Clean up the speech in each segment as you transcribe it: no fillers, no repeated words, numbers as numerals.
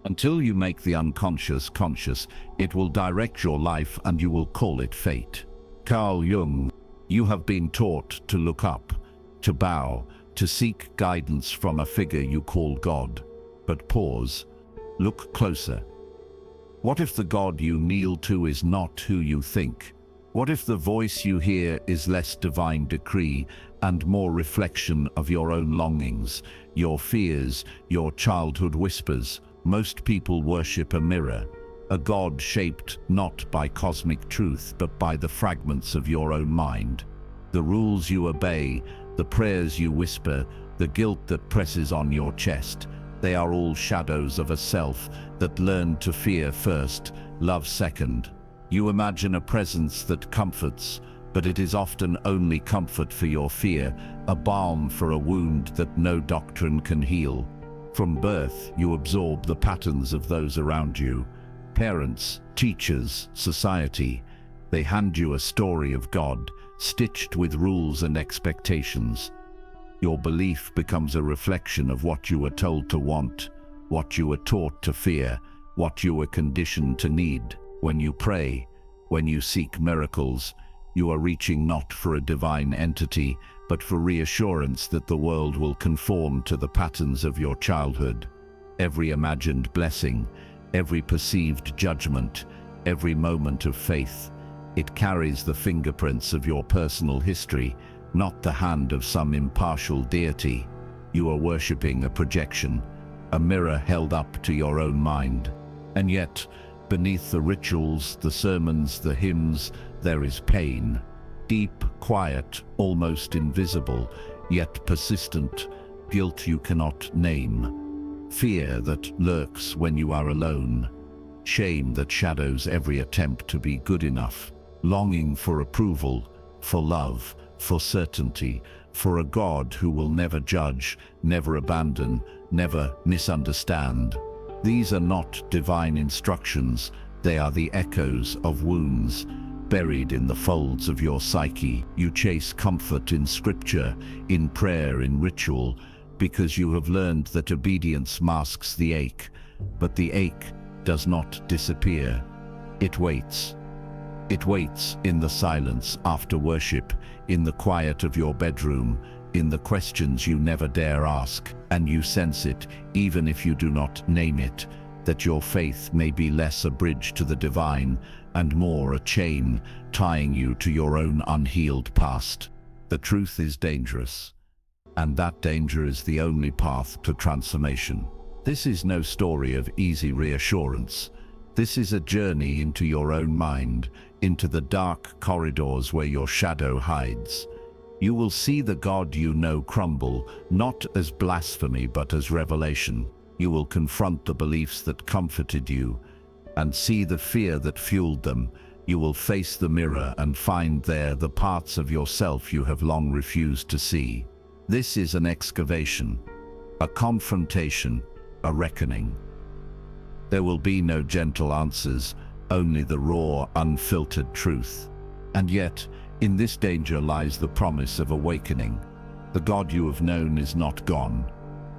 Until you make the unconscious conscious, it will direct your life and you will call it fate. Carl Jung, you have been taught to look up, to bow, to seek guidance from a figure you call God. But pause, look closer. What if the God you kneel to is not who you think? What if the voice you hear is less divine decree and more reflection of your own longings, your fears, your childhood whispers? Most people worship a mirror, a God shaped not by cosmic truth but by the fragments of your own mind. The rules you obey, the prayers you whisper, the guilt that presses on your chest, they are all shadows of a self that learned to fear first, love second. You imagine a presence that comforts, but it is often only comfort for your fear, a balm for a wound that no doctrine can heal. From birth, you absorb the patterns of those around you. Parents, teachers, society. They hand you a story of God, stitched with rules and expectations. Your belief becomes a reflection of what you were told to want, what you were taught to fear, what you were conditioned to need. When you pray, when you seek miracles, you are reaching not for a divine entity, but for reassurance that the world will conform to the patterns of your childhood. Every imagined blessing, every perceived judgment, every moment of faith, it carries the fingerprints of your personal history, not the hand of some impartial deity. You are worshipping a projection, a mirror held up to your own mind. And yet, beneath the rituals, the sermons, the hymns, there is pain. Deep, quiet, almost invisible, yet persistent, guilt you cannot name. Fear that lurks when you are alone. Shame that shadows every attempt to be good enough. Longing for approval, for love, for certainty, for a God who will never judge, never abandon, never misunderstand. These are not divine instructions, they are the echoes of wounds. Buried in the folds of your psyche, you chase comfort in scripture, in prayer, in ritual, because you have learned that obedience masks the ache, but the ache does not disappear. It waits. It waits in the silence after worship, in the quiet of your bedroom, in the questions you never dare ask, and you sense it, even if you do not name it, that your faith may be less a bridge to the divine and more a chain tying you to your own unhealed past. The truth is dangerous, and that danger is the only path to transformation. This is no story of easy reassurance. This is a journey into your own mind, into the dark corridors where your shadow hides. You will see the God you know crumble, not as blasphemy but as revelation. You will confront the beliefs that comforted you and see the fear that fueled them. You will face the mirror and find there the parts of yourself you have long refused to see. This is an excavation, a confrontation, a reckoning. There will be no gentle answers, only the raw, unfiltered truth. And yet, in this danger lies the promise of awakening. The God you have known is not gone.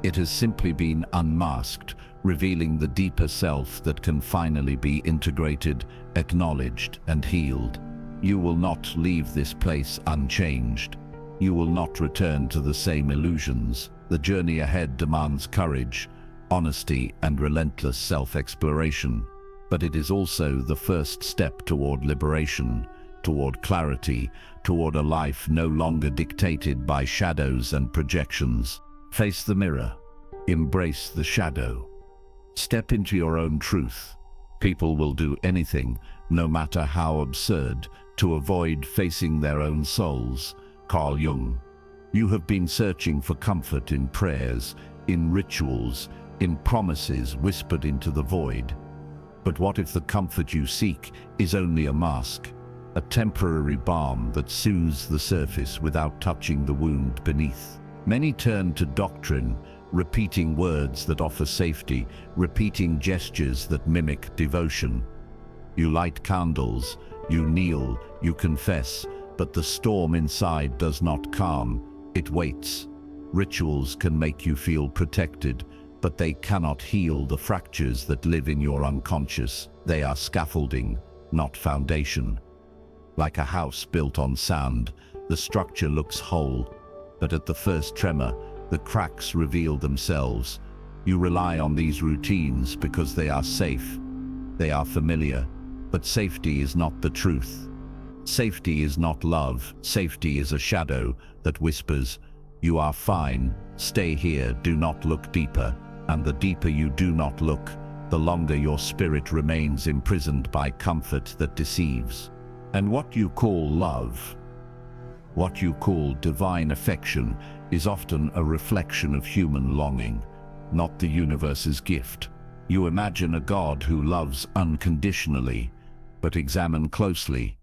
It has simply been unmasked, revealing the deeper self that can finally be integrated, acknowledged, and healed. You will not leave this place unchanged. You will not return to the same illusions. The journey ahead demands courage, honesty, and relentless self-exploration. But it is also the first step toward liberation, toward clarity, toward a life no longer dictated by shadows and projections. Face the mirror. Embrace the shadow. Step into your own truth. People will do anything, no matter how absurd, to avoid facing their own souls. Carl Jung. You have been searching for comfort in prayers, in rituals, in promises whispered into the void. But what if the comfort you seek is only a mask, a temporary balm that soothes the surface without touching the wound beneath? Many turn to doctrine, repeating words that offer safety, repeating gestures that mimic devotion. You light candles, you kneel, you confess, but the storm inside does not calm, it waits. Rituals can make you feel protected, but they cannot heal the fractures that live in your unconscious. They are scaffolding, not foundation. Like a house built on sand, the structure looks whole, but at the first tremor, the cracks reveal themselves. You rely on these routines because they are safe. They are familiar, but safety is not the truth. Safety is not love. Safety is a shadow that whispers, "You are fine, stay here, do not look deeper." And the deeper you do not look, the longer your spirit remains imprisoned by comfort that deceives. And what you call love, what you call divine affection, is often a reflection of human longing, not the universe's gift. You imagine a God who loves unconditionally, but examine closely.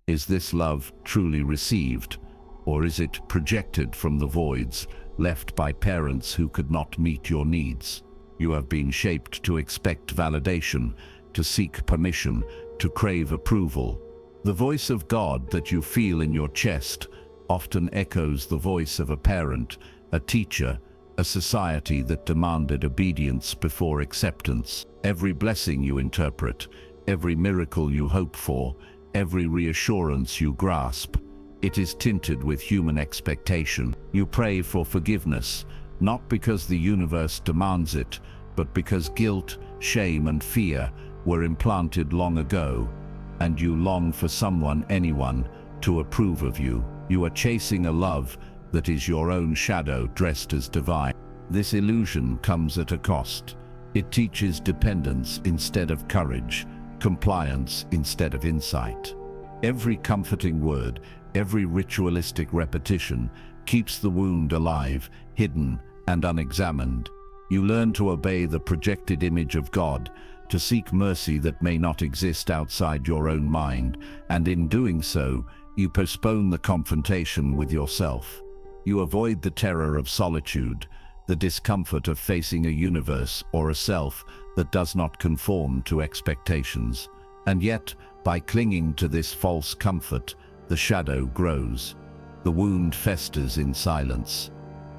Is this love truly received, or is it projected from the voids left by parents who could not meet your needs? You have been shaped to expect validation, to seek permission, to crave approval. The voice of God that you feel in your chest often echoes the voice of a parent, a teacher, a society that demanded obedience before acceptance. Every blessing you interpret, every miracle you hope for, every reassurance you grasp, it is tinted with human expectation. You pray for forgiveness, not because the universe demands it, but because guilt, shame, and fear were implanted long ago, and you long for someone, anyone, to approve of you. You are chasing a love that is your own shadow dressed as divine. This illusion comes at a cost. It teaches dependence instead of courage, compliance instead of insight. Every comforting word, every ritualistic repetition keeps the wound alive, hidden and unexamined. You learn to obey the projected image of God, to seek mercy that may not exist outside your own mind, and in doing so, you postpone the confrontation with yourself. You avoid the terror of solitude, the discomfort of facing a universe or a self that does not conform to expectations. And yet, by clinging to this false comfort, the shadow grows. The wound festers in silence.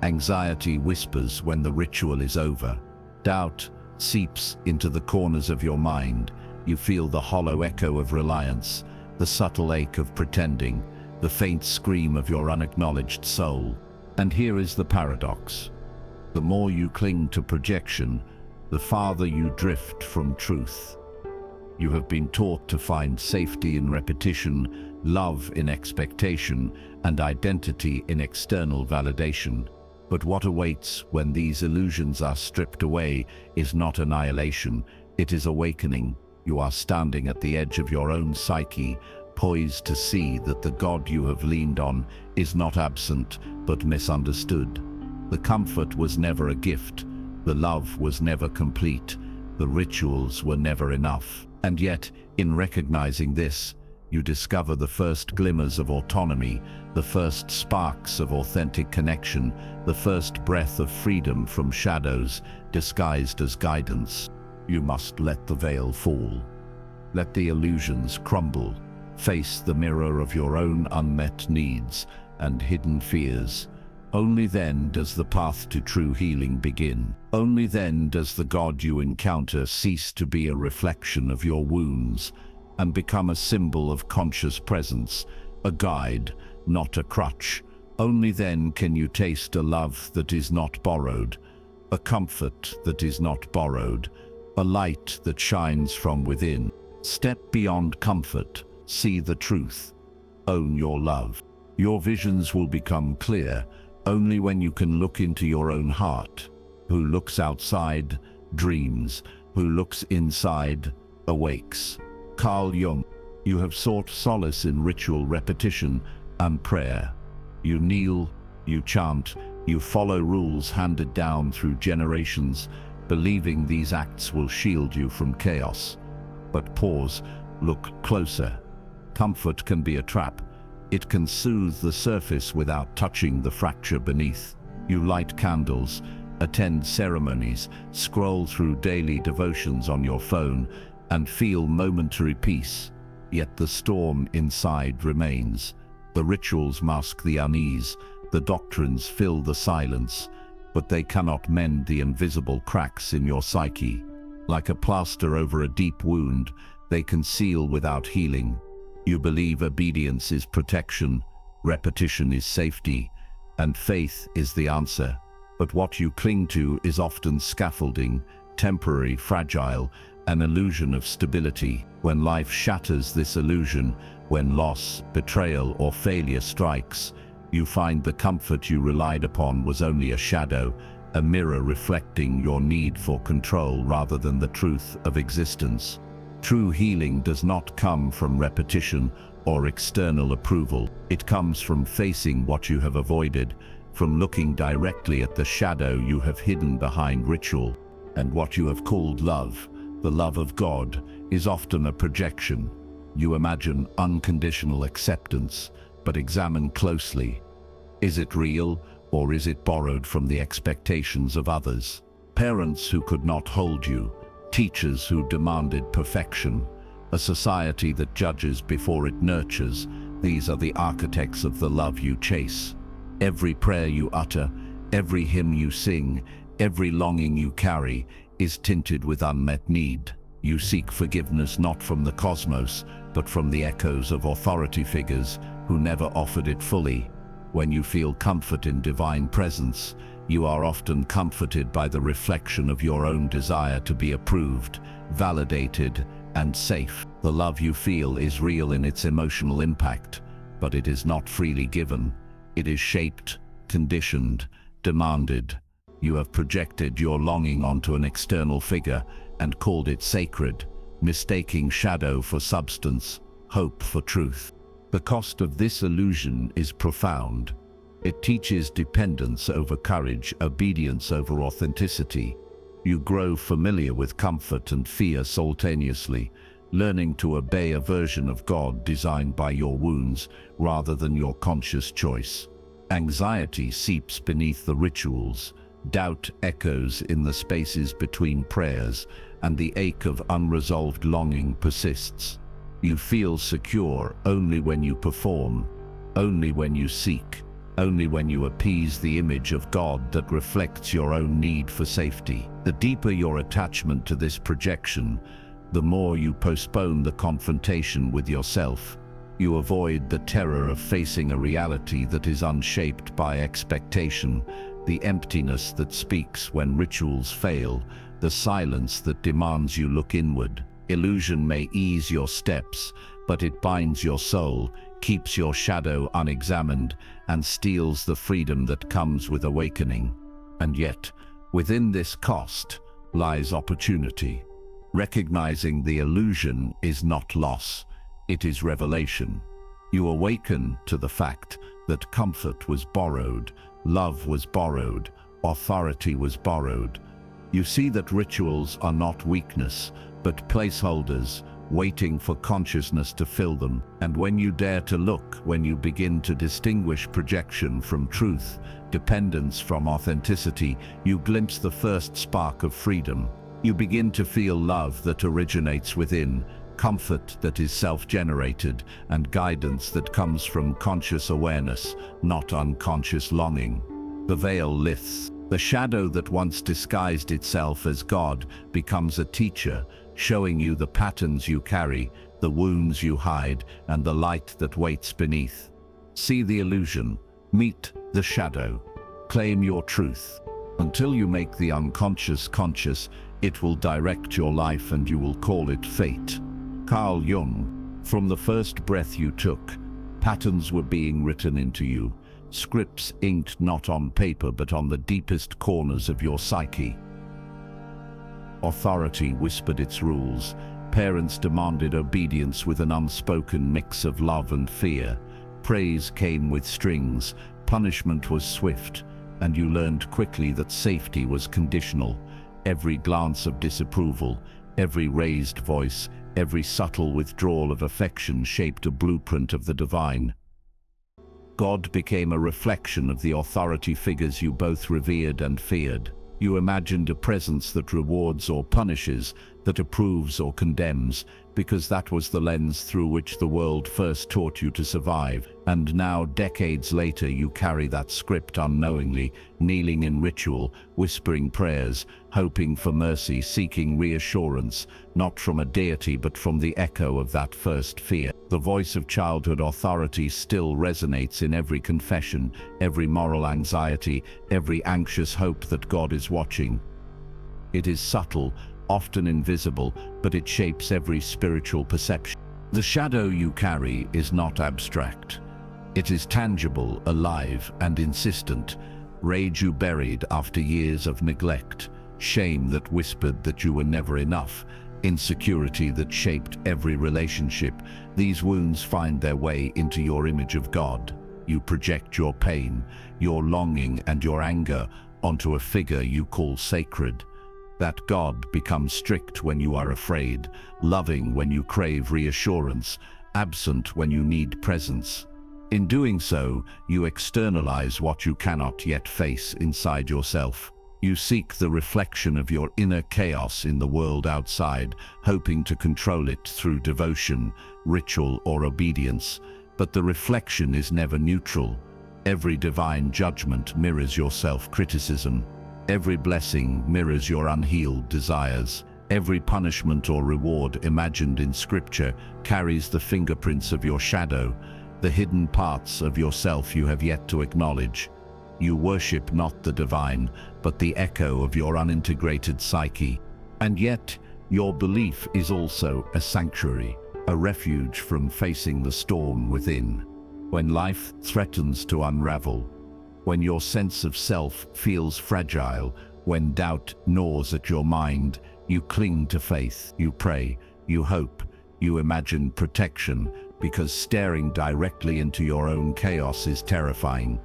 Anxiety whispers when the ritual is over. Doubt seeps into the corners of your mind. You feel the hollow echo of reliance, the subtle ache of pretending, the faint scream of your unacknowledged soul. And here is the paradox. The more you cling to projection, the farther you drift from truth. You have been taught to find safety in repetition, love in expectation, and identity in external validation. But what awaits when these illusions are stripped away is not annihilation, it is awakening. You are standing at the edge of your own psyche, poised to see that the God you have leaned on is not absent, but misunderstood. The comfort was never a gift, the love was never complete, the rituals were never enough. And yet, in recognizing this, you discover the first glimmers of autonomy, the first sparks of authentic connection, the first breath of freedom from shadows disguised as guidance. You must let the veil fall. Let the illusions crumble. Face the mirror of your own unmet needs and hidden fears. Only then does the path to true healing begin. Only then does the God you encounter cease to be a reflection of your wounds and become a symbol of conscious presence, a guide, not a crutch. Only then can you taste a love that is not borrowed, a comfort that is not borrowed, a light that shines from within. Step beyond comfort, see the truth, own your love. Your visions will become clear only when you can look into your own heart. Who looks outside, dreams. Who looks inside, awakes. Carl Jung. You have sought solace in ritual repetition and prayer. You kneel, you chant, you follow rules handed down through generations, believing these acts will shield you from chaos. But pause, look closer. Comfort can be a trap. It can soothe the surface without touching the fracture beneath. You light candles, attend ceremonies, scroll through daily devotions on your phone, and feel momentary peace. Yet the storm inside remains. The rituals mask the unease, the doctrines fill the silence, but they cannot mend the invisible cracks in your psyche. Like a plaster over a deep wound, they conceal without healing. You believe obedience is protection, repetition is safety, and faith is the answer. But what you cling to is often scaffolding, temporary, fragile, an illusion of stability. When life shatters this illusion, when loss, betrayal, or failure strikes, you find the comfort you relied upon was only a shadow, a mirror reflecting your need for control rather than the truth of existence. True healing does not come from repetition or external approval. It comes from facing what you have avoided, from looking directly at the shadow you have hidden behind ritual. And what you have called love, the love of God, is often a projection. You imagine unconditional acceptance, but examine closely. Is it real, or is it borrowed from the expectations of others? Parents who could not hold you, teachers who demanded perfection, a society that judges before it nurtures, these are the architects of the love you chase. Every prayer you utter, every hymn you sing, every longing you carry is tinted with unmet need. You seek forgiveness not from the cosmos, but from the echoes of authority figures who never offered it fully. When you feel comfort in divine presence, you are often comforted by the reflection of your own desire to be approved, validated, and safe. The love you feel is real in its emotional impact, but it is not freely given. It is shaped, conditioned, demanded. You have projected your longing onto an external figure and called it sacred, mistaking shadow for substance, hope for truth. The cost of this illusion is profound. It teaches dependence over courage, obedience over authenticity. You grow familiar with comfort and fear simultaneously, learning to obey a version of God designed by your wounds rather than your conscious choice. Anxiety seeps beneath the rituals, doubt echoes in the spaces between prayers, and the ache of unresolved longing persists. You feel secure only when you perform, only when you seek, only when you appease the image of God that reflects your own need for safety. The deeper your attachment to this projection, the more you postpone the confrontation with yourself. You avoid the terror of facing a reality that is unshaped by expectation, the emptiness that speaks when rituals fail, the silence that demands you look inward. Illusion may ease your steps, but it binds your soul, keeps your shadow unexamined, and steals the freedom that comes with awakening. And yet, within this cost lies opportunity. Recognizing the illusion is not loss, it is revelation. You awaken to the fact that comfort was borrowed, love was borrowed, authority was borrowed. You see that rituals are not weakness, but placeholders, waiting for consciousness to fill them. And when you dare to look, when you begin to distinguish projection from truth, dependence from authenticity, you glimpse the first spark of freedom. You begin to feel love that originates within, comfort that is self-generated, and guidance that comes from conscious awareness, not unconscious longing. The veil lifts. The shadow that once disguised itself as God becomes a teacher, showing you the patterns you carry, the wounds you hide, and the light that waits beneath. See the illusion, meet the shadow, claim your truth. Until you make the unconscious conscious, it will direct your life and you will call it fate. Carl Jung, from the first breath you took, patterns were being written into you, scripts inked not on paper but on the deepest corners of your psyche. Authority whispered its rules. Parents demanded obedience with an unspoken mix of love and fear. Praise came with strings, punishment was swift, and you learned quickly that safety was conditional. Every glance of disapproval, every raised voice, every subtle withdrawal of affection shaped a blueprint of the divine. God became a reflection of the authority figures you both revered and feared. You imagined a presence that rewards or punishes, that approves or condemns, because that was the lens through which the world first taught you to survive. And now, decades later, you carry that script unknowingly, kneeling in ritual, whispering prayers, hoping for mercy, seeking reassurance, not from a deity but from the echo of that first fear. The voice of childhood authority still resonates in every confession, every moral anxiety, every anxious hope that God is watching. It is subtle, often invisible, but it shapes every spiritual perception. The shadow you carry is not abstract. It is tangible, alive, and insistent. Rage you buried after years of neglect, shame that whispered that you were never enough, insecurity that shaped every relationship. These wounds find their way into your image of God. You project your pain, your longing, and your anger onto a figure you call sacred. That God becomes strict when you are afraid, loving when you crave reassurance, absent when you need presence. In doing so, you externalize what you cannot yet face inside yourself. You seek the reflection of your inner chaos in the world outside, hoping to control it through devotion, ritual, or obedience. But the reflection is never neutral. Every divine judgment mirrors your self-criticism. Every blessing mirrors your unhealed desires. Every punishment or reward imagined in Scripture carries the fingerprints of your shadow, the hidden parts of yourself you have yet to acknowledge. You worship not the divine, but the echo of your unintegrated psyche. And yet, your belief is also a sanctuary, a refuge from facing the storm within. When life threatens to unravel, when your sense of self feels fragile, when doubt gnaws at your mind, you cling to faith, you pray, you hope, you imagine protection, because staring directly into your own chaos is terrifying.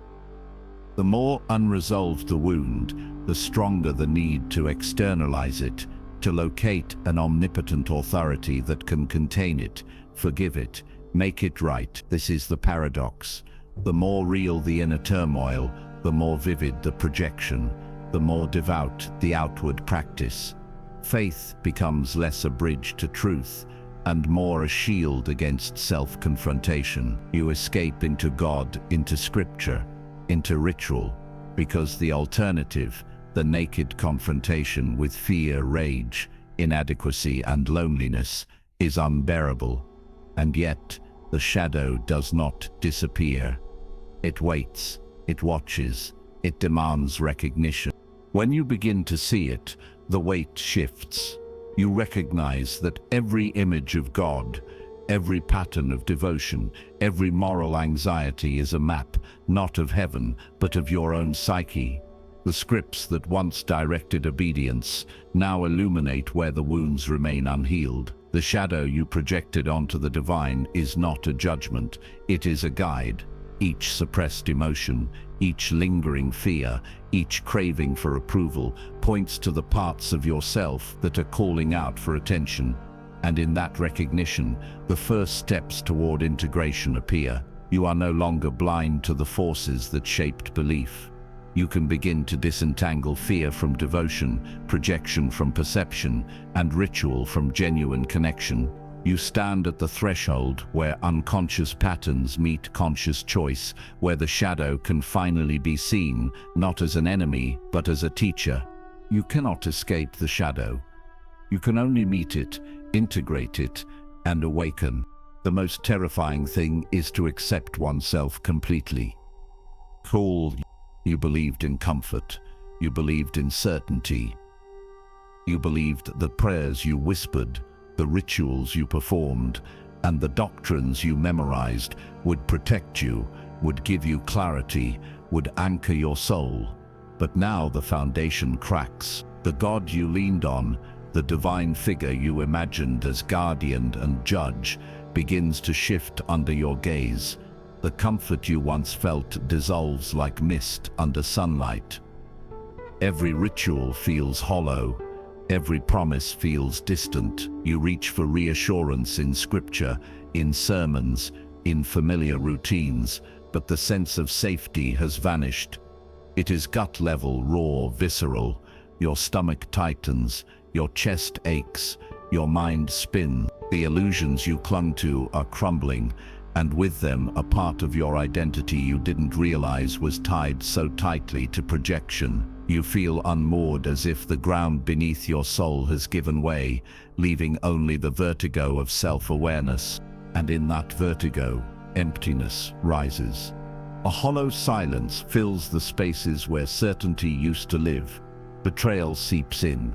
The more unresolved the wound, the stronger the need to externalize it, to locate an omnipotent authority that can contain it, forgive it, make it right. This is the paradox. The more real the inner turmoil, the more vivid the projection, the more devout the outward practice. Faith becomes less a bridge to truth and more a shield against self-confrontation. You escape into God, into Scripture, into ritual, because the alternative, the naked confrontation with fear, rage, inadequacy, and loneliness, is unbearable. And yet, the shadow does not disappear. It waits, it watches, it demands recognition. When you begin to see it, the weight shifts. You recognize that every image of God, every pattern of devotion, every moral anxiety is a map, not of heaven, but of your own psyche. The scripts that once directed obedience now illuminate where the wounds remain unhealed. The shadow you projected onto the divine is not a judgment, it is a guide. Each suppressed emotion, each lingering fear, each craving for approval points to the parts of yourself that are calling out for attention. And in that recognition, the first steps toward integration appear. You are no longer blind to the forces that shaped belief. You can begin to disentangle fear from devotion, projection from perception, and ritual from genuine connection. You stand at the threshold where unconscious patterns meet conscious choice, where the shadow can finally be seen, not as an enemy, but as a teacher. You cannot escape the shadow. You can only meet it, integrate it, and awaken. The most terrifying thing is to accept oneself completely. Cool. You believed in comfort. You believed in certainty. You believed the prayers you whispered, the rituals you performed, and the doctrines you memorized would protect you, would give you clarity, would anchor your soul. But now the foundation cracks. The God you leaned on, the divine figure you imagined as guardian and judge, begins to shift under your gaze. The comfort you once felt dissolves like mist under sunlight. Every ritual feels hollow. Every promise feels distant. You reach for reassurance in Scripture, in sermons, in familiar routines, but the sense of safety has vanished. It is gut-level, raw, visceral. Your stomach tightens, your chest aches, Your mind spins. The illusions you clung to are crumbling, and with them a part of your identity you didn't realize was tied so tightly to projection. You feel unmoored, as if the ground beneath your soul has given way, leaving only the vertigo of self-awareness. And in that vertigo, emptiness rises. A hollow silence fills the spaces where certainty used to live. Betrayal seeps in,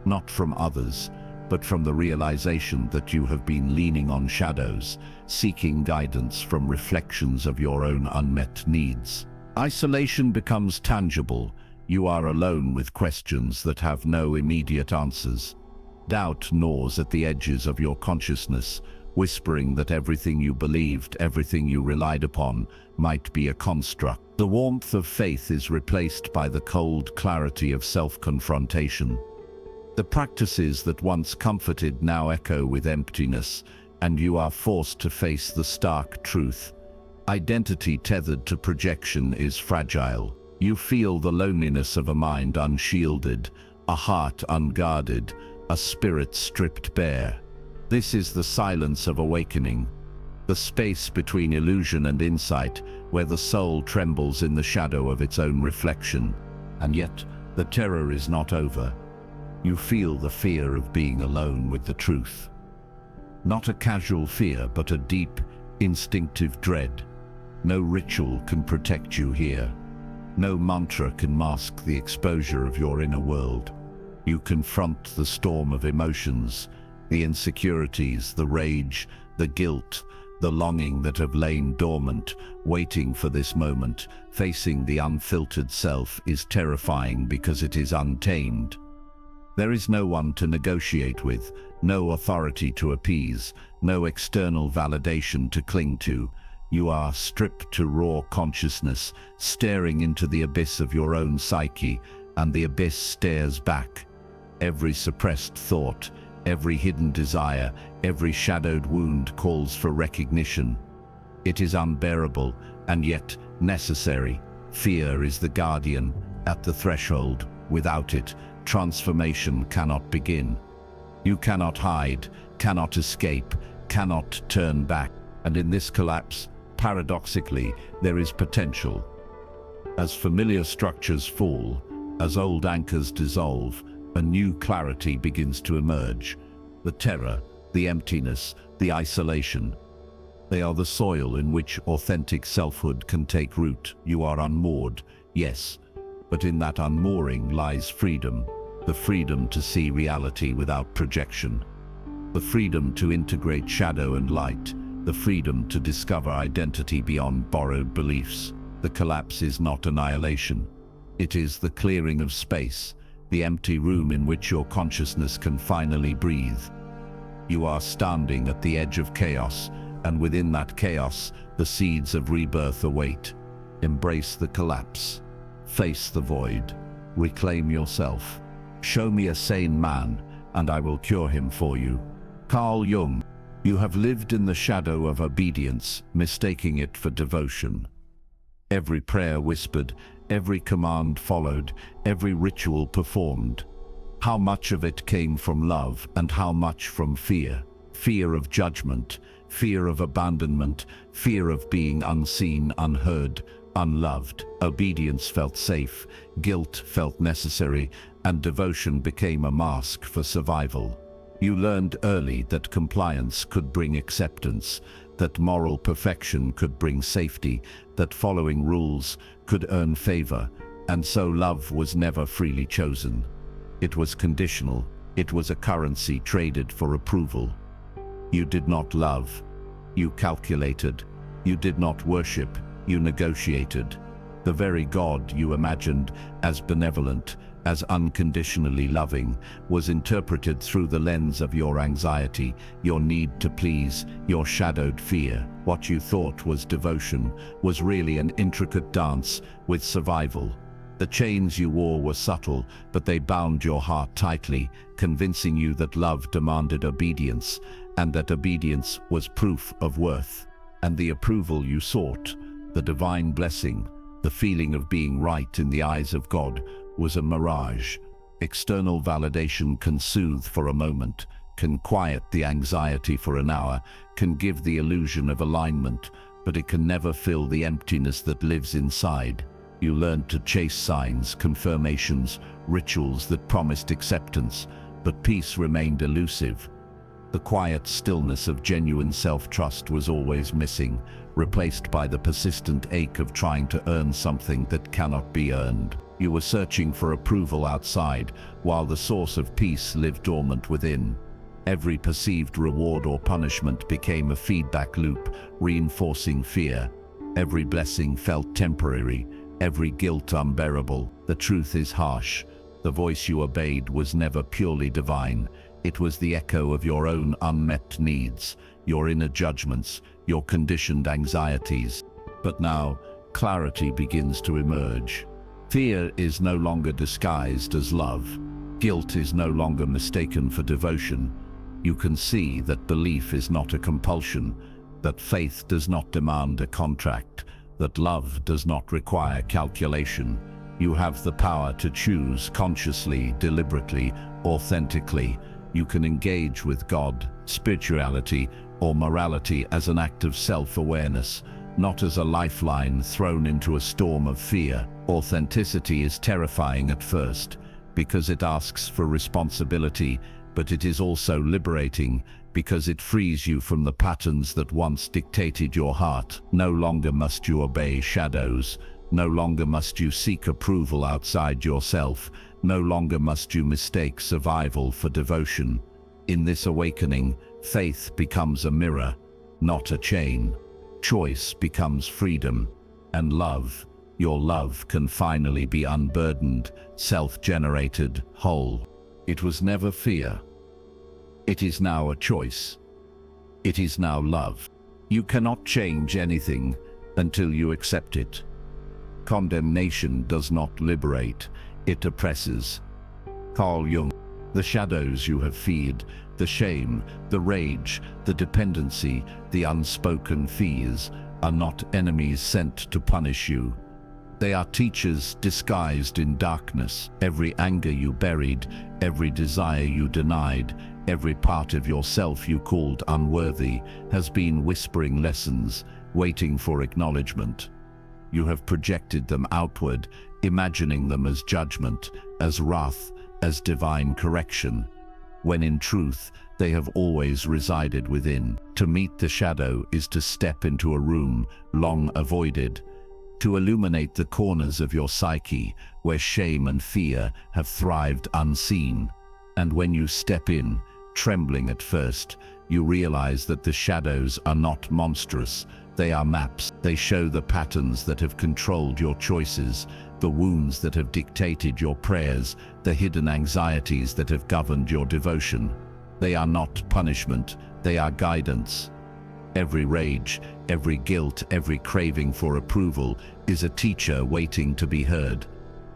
not from others, but from the realization that you have been leaning on shadows, seeking guidance from reflections of your own unmet needs. Isolation becomes tangible. You are alone with questions that have no immediate answers. Doubt gnaws at the edges of your consciousness, whispering that everything you believed, everything you relied upon, might be a construct. The warmth of faith is replaced by the cold clarity of self-confrontation. The practices that once comforted now echo with emptiness, and you are forced to face the stark truth. Identity tethered to projection is fragile. You feel the loneliness of a mind unshielded, a heart unguarded, a spirit stripped bare. This is the silence of awakening, the space between illusion and insight, where the soul trembles in the shadow of its own reflection. And yet, the terror is not over. You feel the fear of being alone with the truth. Not a casual fear, but a deep, instinctive dread. No ritual can protect you here. No mantra can mask the exposure of your inner world. You confront the storm of emotions, the insecurities, the rage, the guilt, the longing that have lain dormant, waiting for this moment. Facing the unfiltered self is terrifying because it is untamed. There is no one to negotiate with, no authority to appease, no external validation to cling to. You are stripped to raw consciousness, staring into the abyss of your own psyche, and the abyss stares back. Every suppressed thought, every hidden desire, every shadowed wound calls for recognition. It is unbearable, and yet necessary. Fear is the guardian at the threshold. Without it, transformation cannot begin. You cannot hide, cannot escape, cannot turn back. And in this collapse, paradoxically, there is potential. As familiar structures fall, as old anchors dissolve, a new clarity begins to emerge. The terror, the emptiness, the isolation. They are the soil in which authentic selfhood can take root. You are unmoored, yes, but in that unmooring lies freedom. The freedom to see reality without projection. The freedom to integrate shadow and light. The freedom to discover identity beyond borrowed beliefs. The collapse is not annihilation. It is the clearing of space, the empty room in which your consciousness can finally breathe. You are standing at the edge of chaos, and within that chaos, the seeds of rebirth await. Embrace the collapse. Face the void. Reclaim yourself. Show me a sane man, and I will cure him for you. Carl Jung. You have lived in the shadow of obedience, mistaking it for devotion. Every prayer whispered, every command followed, every ritual performed. How much of it came from love and how much from fear? Fear of judgment, fear of abandonment, fear of being unseen, unheard, unloved. Obedience felt safe, guilt felt necessary, and devotion became a mask for survival. You learned early that compliance could bring acceptance, that moral perfection could bring safety, that following rules could earn favor, and so love was never freely chosen. It was conditional. It was a currency traded for approval. You did not love. You calculated. You did not worship. You negotiated. The very God you imagined as benevolent, as unconditionally loving, was interpreted through the lens of your anxiety, your need to please, your shadowed fear. What you thought was devotion was really an intricate dance with survival. The chains you wore were subtle, but they bound your heart tightly, convincing you that love demanded obedience, and that obedience was proof of worth. And the approval you sought, the divine blessing, the feeling of being right in the eyes of God, was a mirage. External validation can soothe for a moment, can quiet the anxiety for an hour, can give the illusion of alignment, but it can never fill the emptiness that lives inside. You learned to chase signs, confirmations, rituals that promised acceptance, but peace remained elusive. The quiet stillness of genuine self-trust was always missing, replaced by the persistent ache of trying to earn something that cannot be earned. You were searching for approval outside, while the source of peace lived dormant within. Every perceived reward or punishment became a feedback loop, reinforcing fear. Every blessing felt temporary, every guilt unbearable. The truth is harsh. The voice you obeyed was never purely divine. It was the echo of your own unmet needs, your inner judgments, your conditioned anxieties. But now, clarity begins to emerge. Fear is no longer disguised as love. Guilt is no longer mistaken for devotion. You can see that belief is not a compulsion, that faith does not demand a contract, that love does not require calculation. You have the power to choose consciously, deliberately, authentically. You can engage with God, spirituality, or morality as an act of self-awareness, not as a lifeline thrown into a storm of fear. Authenticity is terrifying at first, because it asks for responsibility, but it is also liberating, because it frees you from the patterns that once dictated your heart. No longer must you obey shadows. No longer must you seek approval outside yourself. No longer must you mistake survival for devotion. In this awakening, faith becomes a mirror, not a chain. Choice becomes freedom, and love, your love, can finally be unburdened, self-generated, whole. It was never fear. It is now a choice. It is now love. You cannot change anything until you accept it. Condemnation does not liberate, it oppresses. Carl Jung. The shadows you have feared, the shame, the rage, the dependency, the unspoken fears, are not enemies sent to punish you. They are teachers disguised in darkness. Every anger you buried, every desire you denied, every part of yourself you called unworthy, has been whispering lessons, waiting for acknowledgement. You have projected them outward, imagining them as judgment, as wrath, as divine correction, when in truth they have always resided within. To meet the shadow is to step into a room long avoided, to illuminate the corners of your psyche where shame and fear have thrived unseen. And when you step in, trembling at first, you realize that the shadows are not monstrous. They are maps. They show the patterns that have controlled your choices, the wounds that have dictated your prayers, the hidden anxieties that have governed your devotion. They are not punishment, they are guidance. Every rage, every guilt, every craving for approval is a teacher waiting to be heard.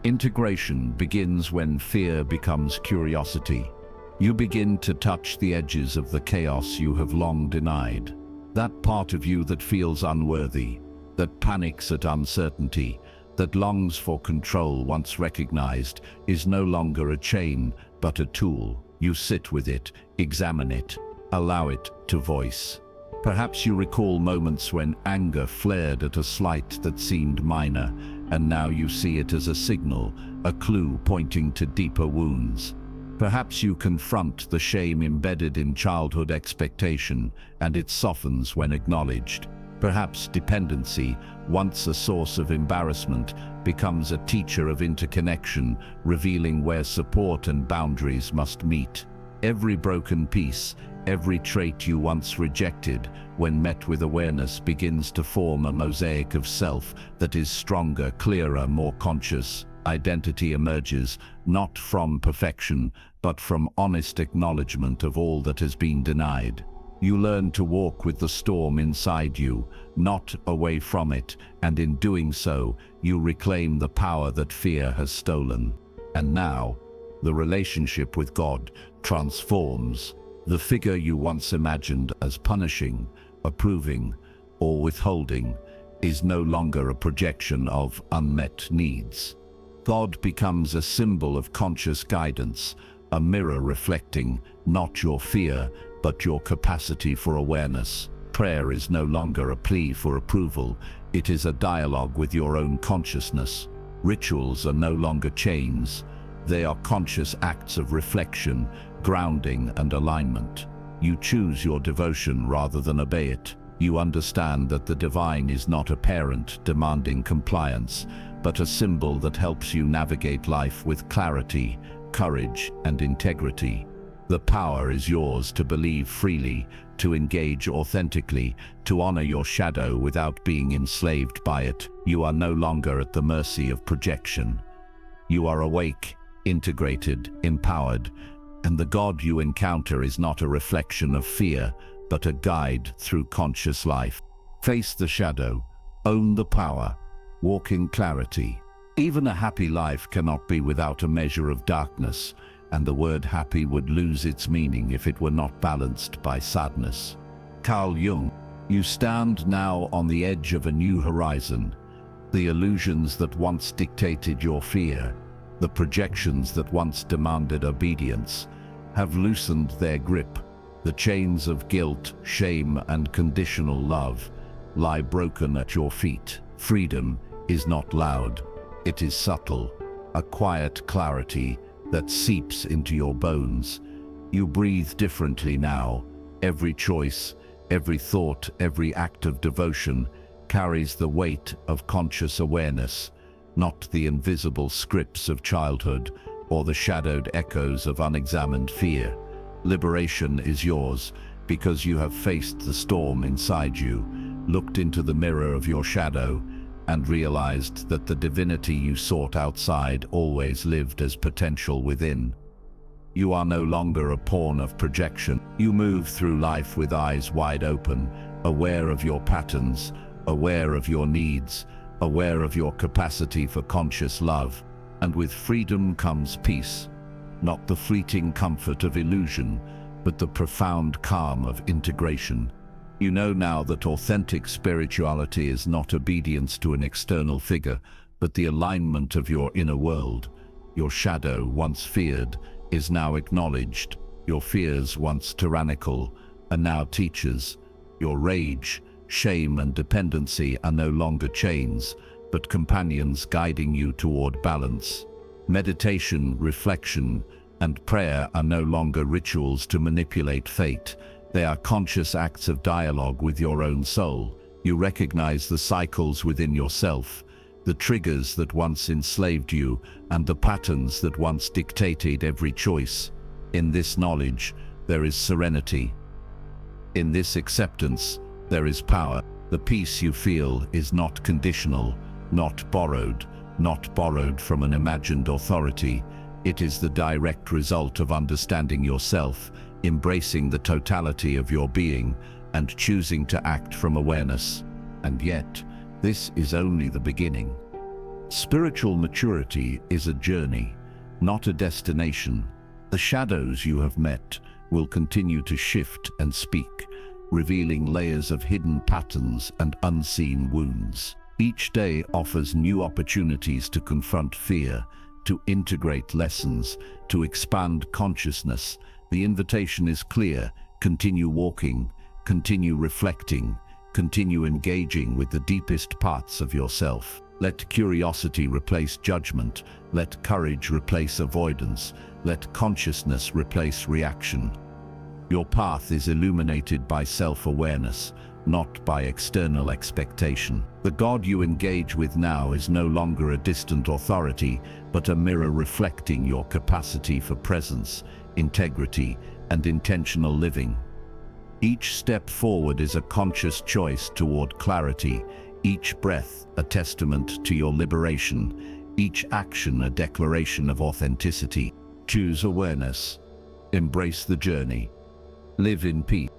Integration begins when fear becomes curiosity. You begin to touch the edges of the chaos you have long denied. That part of you that feels unworthy, that panics at uncertainty, that longs for control once recognized, is no longer a chain, but a tool. You sit with it, examine it, allow it to voice. Perhaps you recall moments when anger flared at a slight that seemed minor, and now you see it as a signal, a clue pointing to deeper wounds. Perhaps you confront the shame embedded in childhood expectation, and it softens when acknowledged. Perhaps dependency, once a source of embarrassment, becomes a teacher of interconnection, revealing where support and boundaries must meet. Every broken piece, every trait you once rejected, when met with awareness, begins to form a mosaic of self that is stronger, clearer, more conscious. Identity emerges, not from perfection, but from honest acknowledgement of all that has been denied. You learn to walk with the storm inside you, not away from it, and in doing so, you reclaim the power that fear has stolen. And now, the relationship with God transforms. The figure you once imagined as punishing, approving, or withholding is no longer a projection of unmet needs. God becomes a symbol of conscious guidance, a mirror reflecting not your fear, but your capacity for awareness. Prayer is no longer a plea for approval, it is a dialogue with your own consciousness. Rituals are no longer chains, they are conscious acts of reflection, grounding and alignment. You choose your devotion rather than obey it. You understand that the divine is not a parent demanding compliance, but a symbol that helps you navigate life with clarity, courage and integrity. The power is yours to believe freely, to engage authentically, to honor your shadow without being enslaved by it. You are no longer at the mercy of projection. You are awake, integrated, empowered, and the God you encounter is not a reflection of fear, but a guide through conscious life. Face the shadow, own the power, walk in clarity. Even a happy life cannot be without a measure of darkness, and the word happy would lose its meaning if it were not balanced by sadness. Carl Jung, you stand now on the edge of a new horizon. The illusions that once dictated your fear, the projections that once demanded obedience, have loosened their grip. The chains of guilt, shame, and conditional love lie broken at your feet. Freedom is not loud, it is subtle, a quiet clarity that seeps into your bones. You breathe differently now. Every choice, every thought, every act of devotion carries the weight of conscious awareness, not the invisible scripts of childhood or the shadowed echoes of unexamined fear. Liberation is yours because you have faced the storm inside you, looked into the mirror of your shadow, and realized that the divinity you sought outside always lived as potential within. You are no longer a pawn of projection. You move through life with eyes wide open, aware of your patterns, aware of your needs, aware of your capacity for conscious love. And with freedom comes peace, not the fleeting comfort of illusion, but the profound calm of integration. You know now that authentic spirituality is not obedience to an external figure, but the alignment of your inner world. Your shadow, once feared, is now acknowledged. Your fears, once tyrannical, are now teachers. Your rage, shame, and dependency are no longer chains, but companions guiding you toward balance. Meditation, reflection, and prayer are no longer rituals to manipulate fate. They are conscious acts of dialogue with your own soul. You recognize the cycles within yourself, the triggers that once enslaved you, and the patterns that once dictated every choice. In this knowledge, there is serenity. In this acceptance, there is power. The peace you feel is not conditional, not borrowed from an imagined authority. It is the direct result of understanding yourself, embracing the totality of your being, and choosing to act from awareness. And yet, this is only the beginning. Spiritual maturity is a journey, not a destination. The shadows you have met will continue to shift and speak, revealing layers of hidden patterns and unseen wounds. Each day offers new opportunities to confront fear, to integrate lessons, to expand consciousness. The invitation is clear: continue walking, continue reflecting, continue engaging with the deepest parts of yourself. Let curiosity replace judgment, let courage replace avoidance, let consciousness replace reaction. Your path is illuminated by self-awareness, not by external expectation. The God you engage with now is no longer a distant authority, but a mirror reflecting your capacity for presence, integrity, and intentional living. Each step forward is a conscious choice toward clarity, each breath a testament to your liberation, each action a declaration of authenticity. Choose awareness, embrace the journey, live in peace.